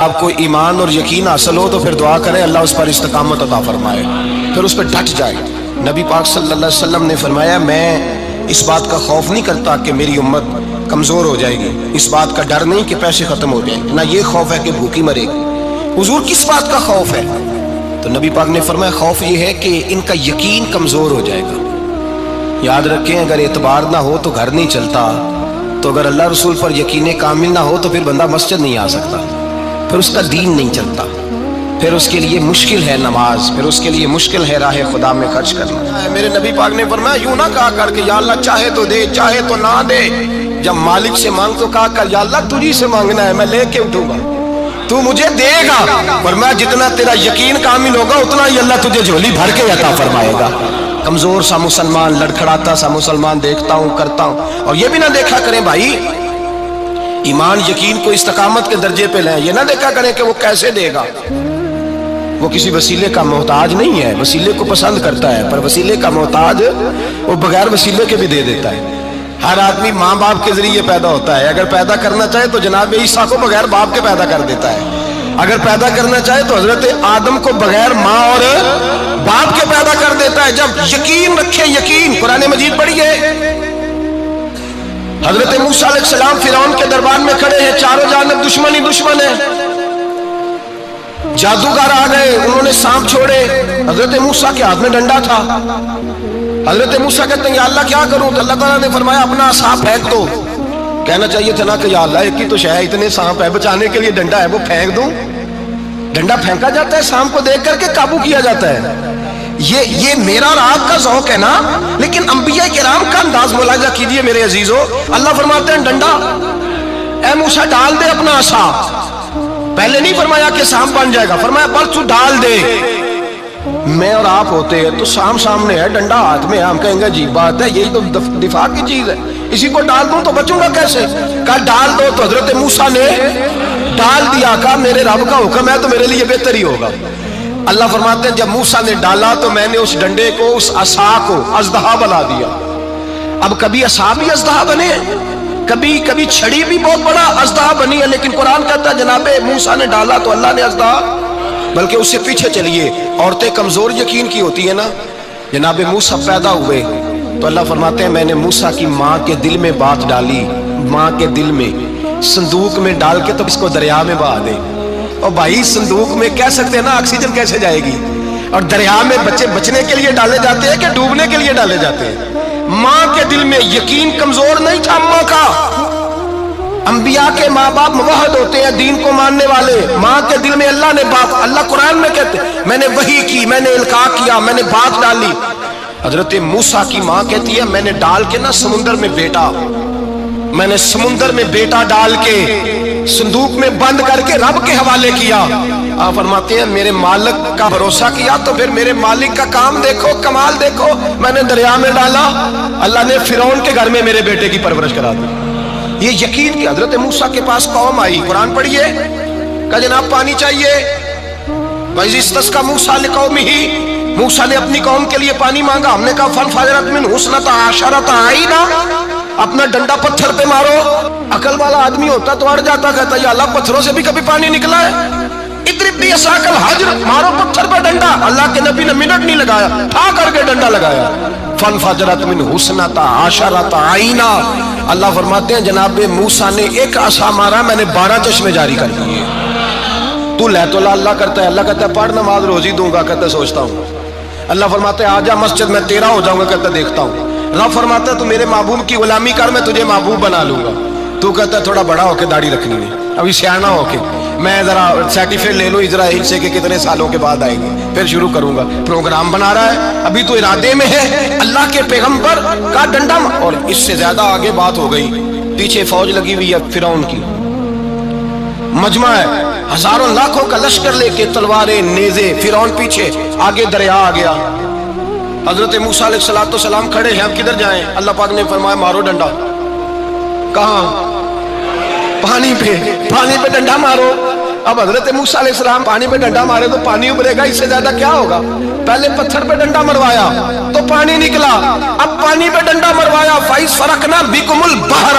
آپ کو ایمان اور یقین حاصل ہو تو پھر دعا کریں اللہ اس پر استقامت عطا فرمائے، پھر اس پہ ڈٹ جائے۔ نبی پاک صلی اللہ علیہ وسلم نے فرمایا میں اس بات کا خوف نہیں کرتا کہ میری امت کمزور ہو جائے گی، اس بات کا ڈر نہیں کہ پیسے ختم ہو جائیں، نہ یہ خوف ہے کہ بھوکی مرے گی۔ حضور کس بات کا خوف ہے؟ تو نبی پاک نے فرمایا خوف یہ ہے کہ ان کا یقین کمزور ہو جائے گا۔ یاد رکھیں اگر اعتبار نہ ہو تو گھر نہیں چلتا، تو اگر اللہ رسول پر یقین کامل نہ ہو تو پھر بندہ مسجد نہیں آ سکتا، پھر اس کا دین نہیں چلتا، پھر اس کے لیے مشکل ہے نماز، پھر اس کے لیے مشکل ہے راہ خدا میں خرچ کرنا۔ میرے نبی پاک نے فرمایا یوں نہ کہا کر کہ یا اللہ چاہے تو دے چاہے تو نہ دے، جب مالک سے مانگ تو کہا کر یا اللہ تجھی سے مانگنا ہے میں لے کے اٹھوں گا، تو مجھے دے گا، فرمایا جتنا تیرا یقین کامل ہوگا اتنا ہی اللہ تجھے جھولی بھر کے عطا فرمائے گا۔ کمزور سا مسلمان، لڑکھڑاتا سا مسلمان دیکھتا ہوں کرتا ہوں، اور یہ بھی نہ دیکھا کریں بھائی ایمان یقین کو استقامت کے درجے پہ لیں، یہ نہ دیکھا کریں کہ وہ کیسے دے گا، وہ کسی وسیلے کا محتاج نہیں ہے، وسیلے کو پسند کرتا ہے پر وسیلے کا محتاج وہ بغیر وسیلے کے بھی دے دیتا ہے۔ ہر آدمی ماں باپ کے ذریعے پیدا ہوتا ہے، اگر پیدا کرنا چاہے تو جناب عیسیٰ کو بغیر باپ کے پیدا کر دیتا ہے، اگر پیدا کرنا چاہے تو حضرت آدم کو بغیر ماں اور باپ کے پیدا کر دیتا ہے۔ جب یقین رکھے، یقین قرآن مجید پڑھیے، حضرت موسیٰ علیہ السلام فرعون کے دربار میں کھڑے ہیں، چاروں جانب دشمن ہی دشمن ہے، جادوگر آ گئے، انہوں نے سانپ چھوڑے، حضرت موسیٰ کے ہاتھ میں ڈنڈا تھا، حضرت موسیٰ کہتے ہیں یا اللہ کیا کروں؟ تو اللہ تعالیٰ نے فرمایا اپنا عصا پھینک دو۔ کہنا چاہیے تھا نا کہ یا اللہ ایک ہی تو شے ہے، اتنے سانپ ہے، بچانے کے لیے ڈنڈا ہے وہ پھینک دوں؟ ڈنڈا پھینکا جاتا ہے، سانپ کو دیکھ کر کے قابو کیا جاتا ہے۔ یہ میرا اور آپ کا ذوق ہے نا، لیکن انبیاء کرام کا انداز ملاحظہ کیجئے میرے عزیزو۔ اللہ فرماتے ہیں ڈنڈا، اے موسیٰ ڈال دے اپنا عصا، پہلے نہیں فرمایا کہ سانپ بن جائے گا، فرمایا بس تو ڈال دے۔ میں اور آپ ہوتے ہیں تو سام سامنے ہے، ڈنڈا ہاتھ میں ہے، ہم کہیں گے عجیب بات ہے، یہی تو دفاع کی چیز ہے، اسی کو ڈال دوں تو بچوں گا کیسے؟ کہا ڈال دو، تو حضرت موسیٰ نے ڈال دیا، کہا میرے رب کا حکم ہے تو میرے لیے بہتر ہی ہوگا۔ اللہ فرماتے ہیں جب موسیٰ نے ڈالا تو میں نے اس ڈنڈے کو، اس عصا کو اژدہا بنا دیا۔ اب کبھی عصا بھی اژدہا بنے ہیں، کبھی چھڑی بھی بہت بڑا اژدہا بنی ہے، لیکن قرآن کہتا ہے جناب موسیٰ نے ڈالا تو اللہ نے اژدہا، بلکہ اس سے پیچھے چلیے، عورتیں کمزور یقین کی ہوتی ہیں نا، جناب موسیٰ پیدا ہوئے تو اللہ فرماتے ہیں میں نے موسیٰ کی ماں کے دل میں بات ڈالی، ماں کے دل میں صندوق میں ڈال کے تو اس کو دریا میں بہا دے۔ اور بھائی صندوق میں کہہ سکتے ہیں نا آکسیجن کیسے جائے گی، اور دریا میں بچے بچنے کے لیے ڈالے جاتے ہیں کہ ڈوبنے کے لیے ڈالے جاتے ہیں؟ ماں کے دل میں یقین کمزور نہیں تھا ماں کا۔ انبیاء کے ماں باپ موحد ہوتے ہیں، دین کو ماننے والے، ماں کے دل میں اللہ نے بات، اللہ قرآن میں کہتے میں نے وحی کی، میں نے القاء کیا، میں نے بات ڈالی۔ حضرت موسیٰ کی ماں کہتی ہے میں نے ڈال کے نا سمندر میں بیٹا، میں نے سمندر میں بیٹا ڈال کے صندوق میں بند کر کے رب کے حوالے کیا۔ آپ فرماتے ہیں میرے مالک کا بھروسہ کیا تو پھر میرے مالک کا کام دیکھو، کمال دیکھو، میں نے دریا میں ڈالا، اللہ نے فرعون کے گھر میں میرے بیٹے کی پرورش کرا دی۔ یہ یقین کہ حضرت موسیٰ کے پاس قوم آئی، قرآن پڑھیے، کہا جناب پانی چاہیے، وَإِذِ اسْتَسْقَىٰ مُوسَىٰ لِقَوْمِهِ، موسیٰ نے اپنی قوم کے لیے پانی مانگا، ہم نے کہا فَانْفَجَرَتْ مِنْهُ اثْنَتَا عَشَرَةَ عَيْنًا، اپنا ڈنڈا پتھر پہ مارو۔ عقل والا آدمی ہوتا تو اڑ جاتا، کہتا یا اللہ پتھروں سے بھی کبھی پانی نکلا ہے؟ اضرب بعصاک الحجر، مارو پتھر پہ ڈنڈا۔ اللہ کے نبی نے منٹ نہیں لگایا، ٹھا کر کے ڈنڈا لگایا، فَانْفَجَرَتْ مِنْهُ اثْنَتَا عَشَرَةَ عَيْنًا۔ اللہ فرماتے ہیں جناب موسیٰ نے ایک عصا مارا، میں نے 12 چشمے جاری کر دیے۔ تو لے تو اللہ کرتا ہے، اللہ کہتا ہے پڑھ نماز روزی دوں گا، کہتا ہے سوچتا ہوں۔ اللہ فرماتا ہے آجا مسجد میں تیرا ہو جاؤں گا، کہتا ہے دیکھتا ہوں۔ رب فرماتا ہے تو میرے محبوب کی غلامی کر، میں تجھے محبوب بنا لوں گا۔ تو کہتا ہے تھوڑا بڑا ہو کے داڑھی رکھنی ہے، ابھی سیانا ہو کے میں ذرا سرٹیفکیٹ لے لوں اسرائیل سے کہ کتنے سالوں کے بعد آئیں گے، پھر شروع کروں گا۔ پروگرام بنا رہا ہے، ابھی تو ارادے میں ہے اللہ کے پیغمبر کا ڈنڈا، اور اس سے زیادہ آگے بات ہو گئی، پیچھے فوج لگی ہوئی ہے فرعون کی، مجمع ہے، ہزاروں لاکھوں کا لشکر لے کے، تلواریں نیزے، فرعون پیچھے، آگے دریا آ گیا۔ حضرت موسیٰ علیہ السلام کھڑے ہیں، اب کدھر جائیں؟ اللہ پاک نے فرمایا مارو ڈنڈا۔ کہاں؟ پانی پہ ڈنڈا مارو۔ اب حضرت موسیٰ علیہ السلام پانی پہ ڈنڈا مارے تو پانی ابھرے گا، اس سے زیادہ کیا ہوگا؟ پہلے پتھر پہ ڈنڈا مروایا تو پانی نکلا، اب پانی پہ ڈنڈا مروایا، فَإِذْ فَرَقْنَا بِكُمُ الْبَحْرَ